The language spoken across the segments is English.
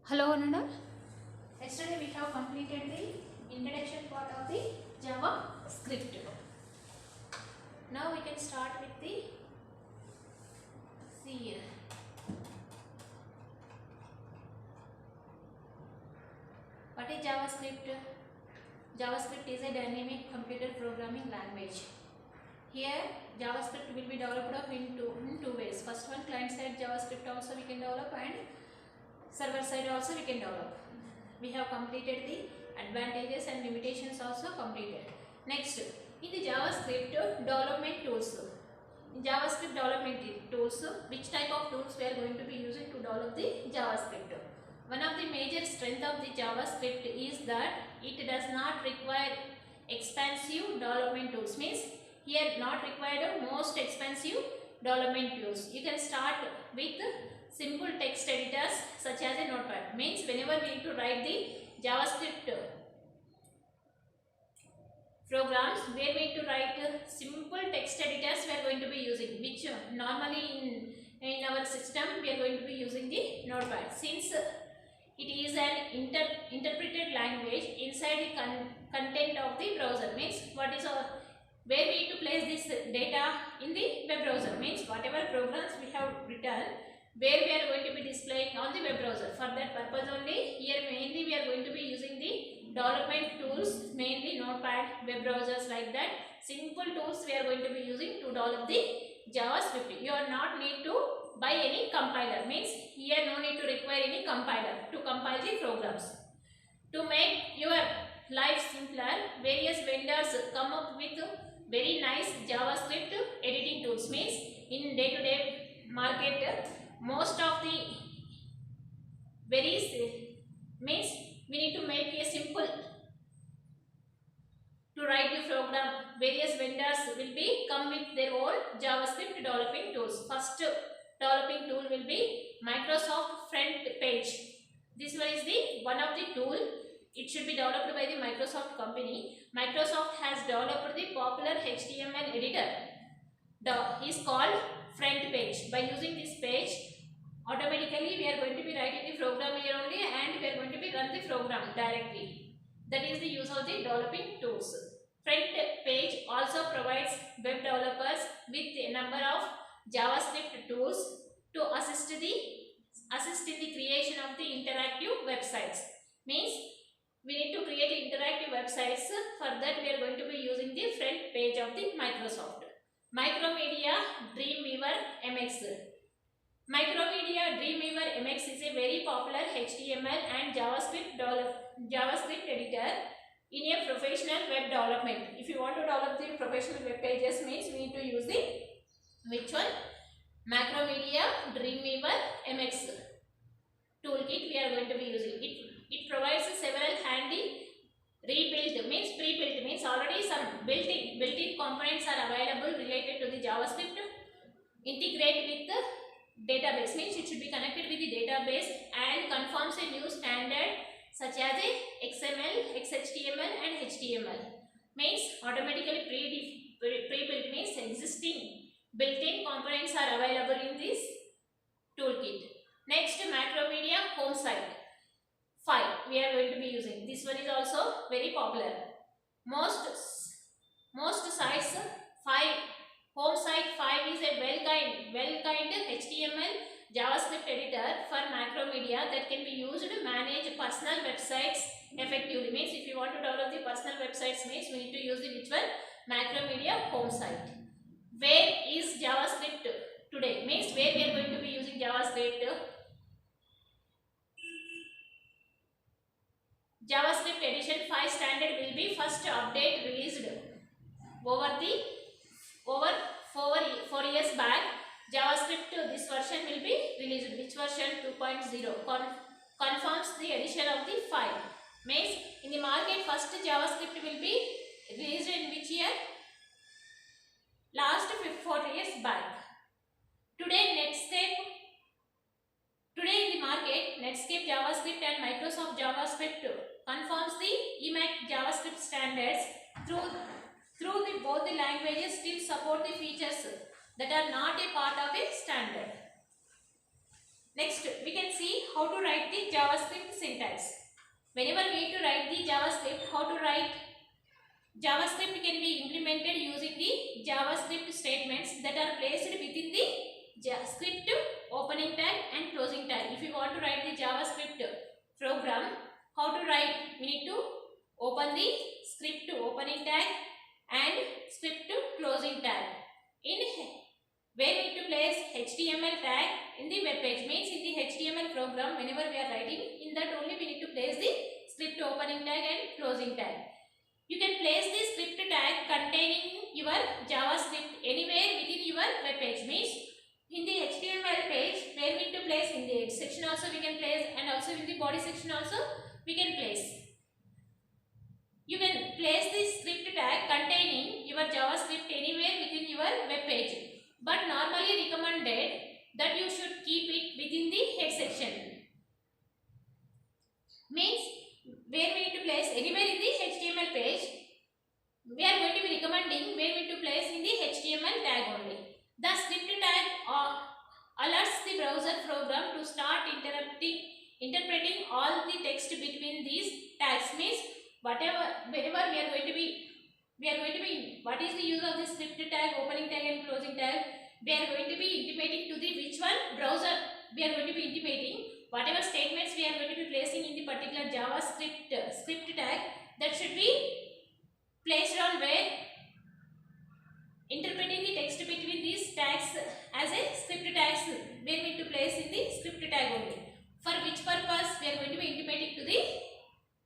Hello, Ananda. Yesterday we have completed the introduction part of the JavaScript. Now we can start with the see here. What is JavaScript? JavaScript is a dynamic computer programming language. Here JavaScript will be developed in two ways. First one, client side JavaScript also we can develop, and server side also we can develop. We have completed the advantages and limitations also completed. Next, in the JavaScript development tools. In JavaScript development tools, which type of tools we are going to be using to develop the JavaScript? One of the major strength of the JavaScript is that it does not require expensive development tools. Means here not required most expensive development tools. You can start with simple text editors such as a Notepad. Means whenever we need to write the JavaScript programs, where we need to write simple text editors we are going to be using, which normally in our system we are going to be using the Notepad. Since it is an interpreted language inside the content of the browser. Means what is our, where we need to place this data in the web browser. Means whatever programs we have written, where we are going to be displaying on the web browser. For that purpose only, here mainly we are going to be using the development tools, mainly Notepad, web browsers, like that. Simple tools we are going to be using to develop the JavaScript. You are not need to buy any compiler. Means here no need to require any compiler to compile the programs. To make your life simpler, various vendors come up with very nice JavaScript editing tools. Means in day-to-day market, most of the means we need to make a simple to write the program. Various vendors will be come with their own JavaScript developing tools. First developing tool will be Microsoft Front Page. This one is the one of the tool. It should be developed by the Microsoft company. Microsoft has developed the popular HTML editor. Is called Front Page. By using this page, automatically we are going to be writing the program here only, and we are going to be run the program directly. That is the use of the developing tools. Front Page also provides web developers with a number of JavaScript tools to assist in the creation of the interactive websites. Means we need to create interactive websites. For that we are going to be using the Front Page of the Microsoft. Macromedia Dreamweaver MX. Macromedia Dreamweaver MX is a very popular HTML and JavaScript editor in a professional web development. If you want to develop the professional web pages, means we need to use the which one? Macromedia Dreamweaver MX toolkit we are going to be using. It provides several handy rebuilt, means pre-built, means already some built-in components are available related to the JavaScript. Integrate with the database, means it should be connected with the database and conforms a new standard such as a XML, XHTML and HTML. Means automatically pre-built, means existing built-in components are available in this toolkit. Next, Macromedia Home Site 5 we are going to be using. This one is also very popular. Most sites 5. Home Site 5 is a well-kind HTML JavaScript editor for Macromedia that can be used to manage personal websites effectively. Means if you want to develop the personal websites, means we need to use the which one? Macromedia Home Site. Where is JavaScript today? Means where we are going to be using JavaScript. JavaScript edition 5 standard will be first update released over 4 years back. JavaScript this version will be released. Which version? 2.0 confirms the addition of the 5. Means in the market first JavaScript will be released in which year? Last 4 years back. Today in the market, Netscape JavaScript and Microsoft JavaScript confirms the Emacs JavaScript standards. Through both the languages still support the features that are not a part of a standard. Next, we can see how to write the JavaScript syntax. Whenever we need to write the JavaScript, how to write JavaScript can be implemented using the JavaScript statements that are placed within the script opening tag and closing tag. If you want to write the JavaScript program, how to write? We need to open the script opening tag and script closing tag. In where we need to place HTML tag in the web page, means in the HTML program, whenever we are writing, in that only we need to place the script opening tag and closing tag. You can place the script tag containing your JavaScript anywhere within your web page, means in the HTML page where we need to place, in the head section also we can place, and also in the body section also we can place. You can place the script tag containing your JavaScript anywhere within your web page, but normally recommended that you should keep it within the head section. Means where we need to place anywhere in the HTML page, we are going to be recommending where we need to place in the HTML tag only. The script tag alerts the browser program to start interpreting all the text between these tags. Means whenever we are going to be, what is the use of the script tag, opening tag and closing tag? We are going to be intimating to the which one browser we are going to be intimating. Whatever statements we are going to be placing in the particular JavaScript script tag, that should be placed on where? Interpreting the text between these tags as a script tags, where we need to place in the script tag only. For which purpose? We are going to be intimating to the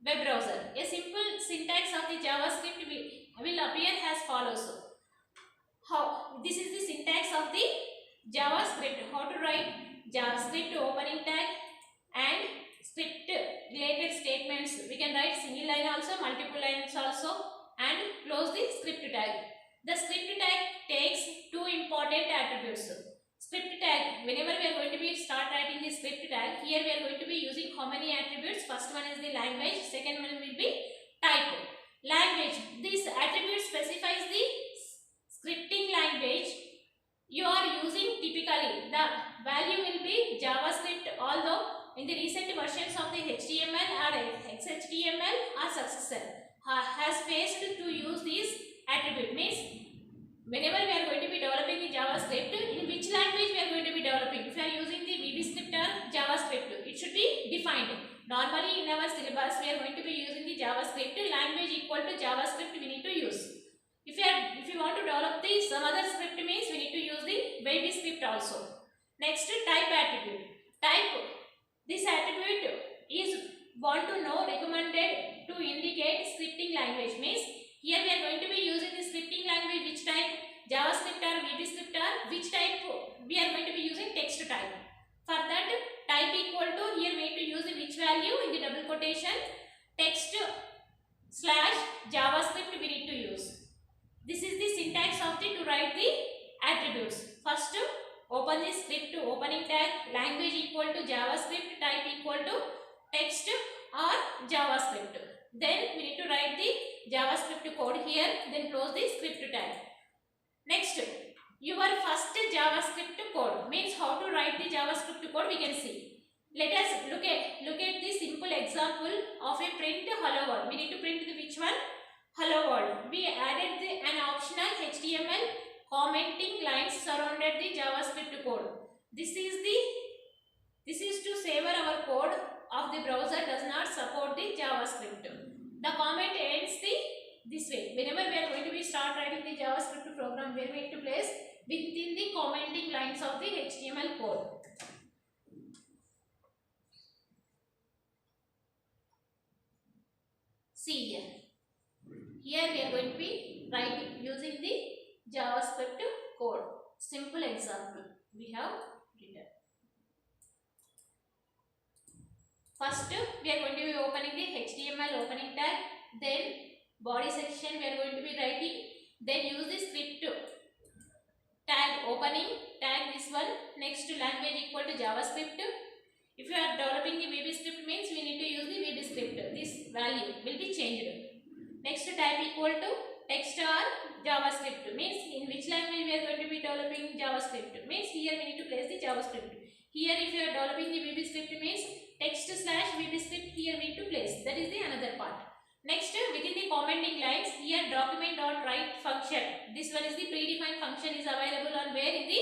web browser. A simple syntax of the JavaScript will appear as follows. This is the syntax of the JavaScript. How to write JavaScript opening tag and script related statements. We can write single line also, multiple lines also, and close the script tag. The script tag takes two important attributes. Script tag, whenever we are going to be start writing the script tag, here we are going to be using how many attributes? First one is the language, second one will be type. Language, this attribute specifies the scripting language you are using typically. The value will be JavaScript, although in the recent versions of the HTML or XHTML or successor has faced to use this attribute. Means whenever we are going to be developing the JavaScript, in which language we are going to be developing? If we are using the VBScript or JavaScript, it should be defined. Normally in our syllabus we are going to be using the JavaScript, language equal to JavaScript we need to use. If you want to develop the some other script, means we need to use the VBScript also. Next, type attribute. Type, this attribute is want to know recommended to indicate scripting language. Means here we are going to be using the scripting language, which type? JavaScript or VBScript, or which type we are going to be using? Text type. For that, type equal to, here we need to use the which value in the double quotation, text / JavaScript we need to use. This is the syntax of the to write the attributes. First, open the script opening tag, language equal to JavaScript, type equal to text or JavaScript. Then we need to write the JavaScript code here, then close the script tag. Next, your first JavaScript code, means how to write the JavaScript code we can see. Let us look at the simple example of a print hello world. We need to print the which one? Hello world. We added an optional HTML commenting lines surrounded the JavaScript code. This is to savor our code of the browser does not support the JavaScript. The comment ends this way. Whenever we are going to be start writing the JavaScript program, we are going to place within the commenting lines of the HTML code. See here. Here we are going to be writing using the JavaScript code. Simple example we have written. First, we are going to be opening the HTML opening tag, then body section we are going to be writing, then use the script tag opening tag, this one. Next, language equal to JavaScript. If you are developing the VBScript, means we need to use the VBScript. This value will be changed. Next, type equal to text or JavaScript, means in which language we are going to be developing JavaScript, means here we need to place the JavaScript. Here if you are developing the VB script means text slash VB script here we need to place. That is the another part. Next, within the commenting lines, here document.write function. This one is the predefined function is available on where in the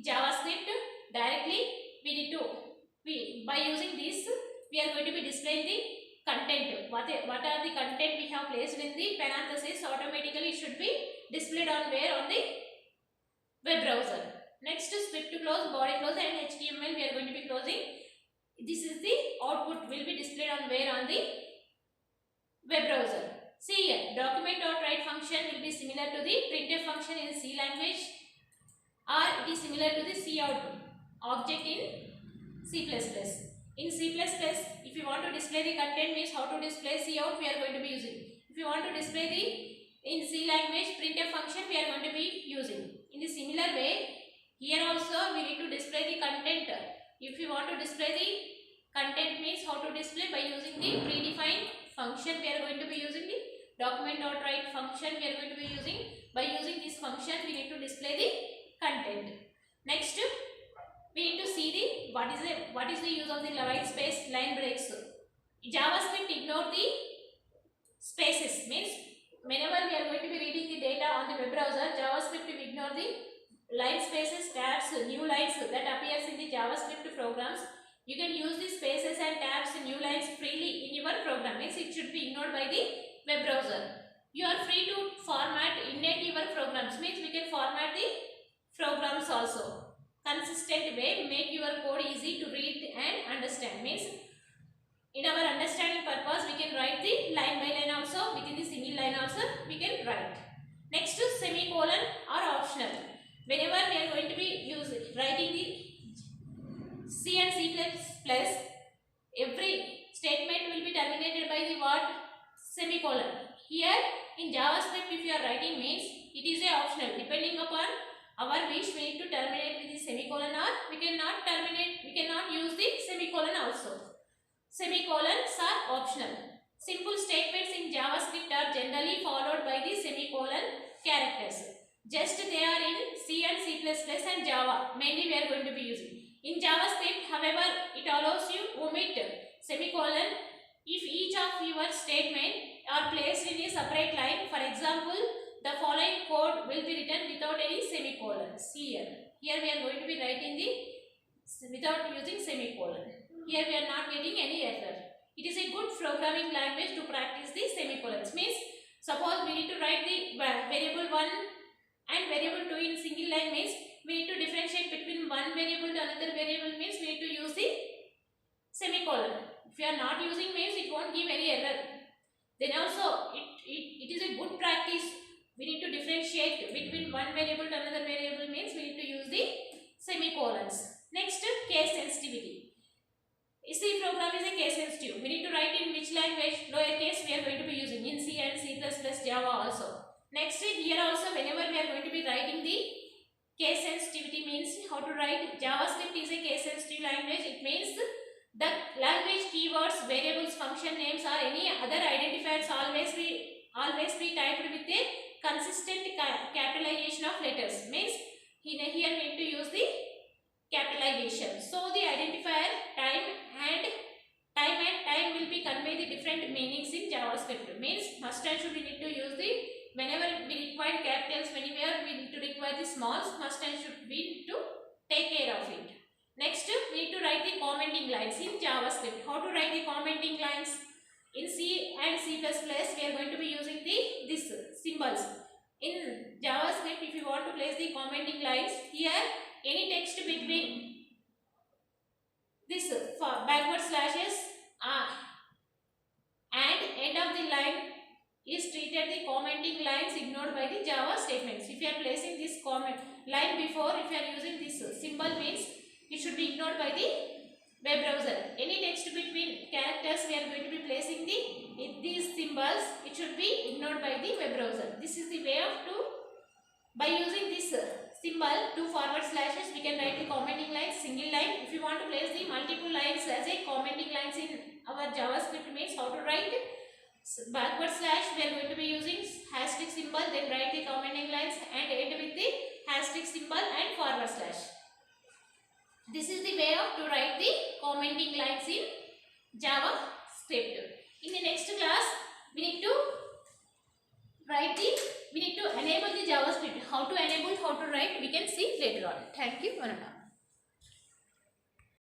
JavaScript directly we need to by using this we are going to be displaying the content. What are the content we have placed in the parenthesis automatically should be displayed on where on the web browser. Next, script to close, body close and HTML we are going to be closing. This is the output will be displayed on where on the web browser. See here, document.write function will be similar to the printf function in C language or it is similar to the cout object in C++. In C++, if you want to display the content means how to display cout we are going to be using. If you want to display the in C language printf function we are going to be using. In the similar way, here also we need to display the content. If you want to display the content means how to display by using the predefined function we are going to be using the document.write function we are going to be using. By using this function we need to display the content. Next we need to see the what is the use of the white space line breaks. JavaScript ignore the spaces means whenever we are going to be reading the data on the web browser, JavaScript will ignore the line spaces, tabs, new lines that appears in the JavaScript programs. You can use the spaces and tabs and new lines freely in your program. Means it should be ignored by the web browser. You are free to format indent your programs. Means we can format the programs also. Consistent way make your code easy to read and understand. Means in our understanding purpose we can write the line by line also. Within the single line also we can write. Next semicolon are optional. Whenever we are going to be writing the C and C++, every statement will be terminated by the word semicolon. Here in JavaScript if you are writing means it is a optional. Depending upon our wish we need to terminate with the semicolon or we cannot use the semicolon also. Semicolons are optional. Simple statements in JavaScript are generally followed by the semicolon characters. Just they are in C and C++ and Java. Mainly we are going to be using. In JavaScript, however, it allows you omit semicolon if each of your statement are placed in a separate line. For example, the following code will be written without any semicolon. See here. Here we are going to be writing the without using semicolon. Here we are not getting any error. It is a good programming language to practice the semicolons. Means suppose we need to write the variable 1 and variable 2 in single line means we need to differentiate between one variable to another variable means we need to use the semicolon. If you are not using means it won't give any error. Then also it is a good practice. We need to differentiate between one variable to another variable means we need to use the semicolons. Next, case sensitivity. C program is a case sensitive. We need to write in which language? Lowercase we are going to be using in C and C++, Java also. Next, here also whenever we are going to be writing the case sensitivity means how to write. JavaScript is a case sensitive language. It means the language keywords, variables, function names or any other identifiers always be typed with a consistent capitalization of letters. Means here we need to use the capitalization. So the identifier time will be convey the different meanings in JavaScript. Means must and should we need to use the whenever we require capitals, whenever we need to require the smalls, must and should we need to take care of it. Next, we need to write the commenting lines in JavaScript. How to write the commenting lines? In C and C++, we are going to be using these symbols. In JavaScript, if you want to place the commenting lines, here any text between this backward slashes and end of the line is treated the commenting lines ignored by the Java statements. If you are placing this comment line before, if you are using this symbol means it should be ignored by the web browser. Any text between characters we are going to be placing these symbols, it should be ignored by the web browser. This is the way of by using this symbol 2 forward slashes we can write the commenting lines single line. If you want to place the multiple lines as a commenting lines in our JavaScript means how to write backward slash we are going to be using hashtag symbol, then write the commenting lines and end with the hashtag symbol and forward slash. This is the way of to write the commenting lines in JavaScript. In the next class, we need to enable the JavaScript. How to enable, how to write, we can see later on. Thank you, Varuna.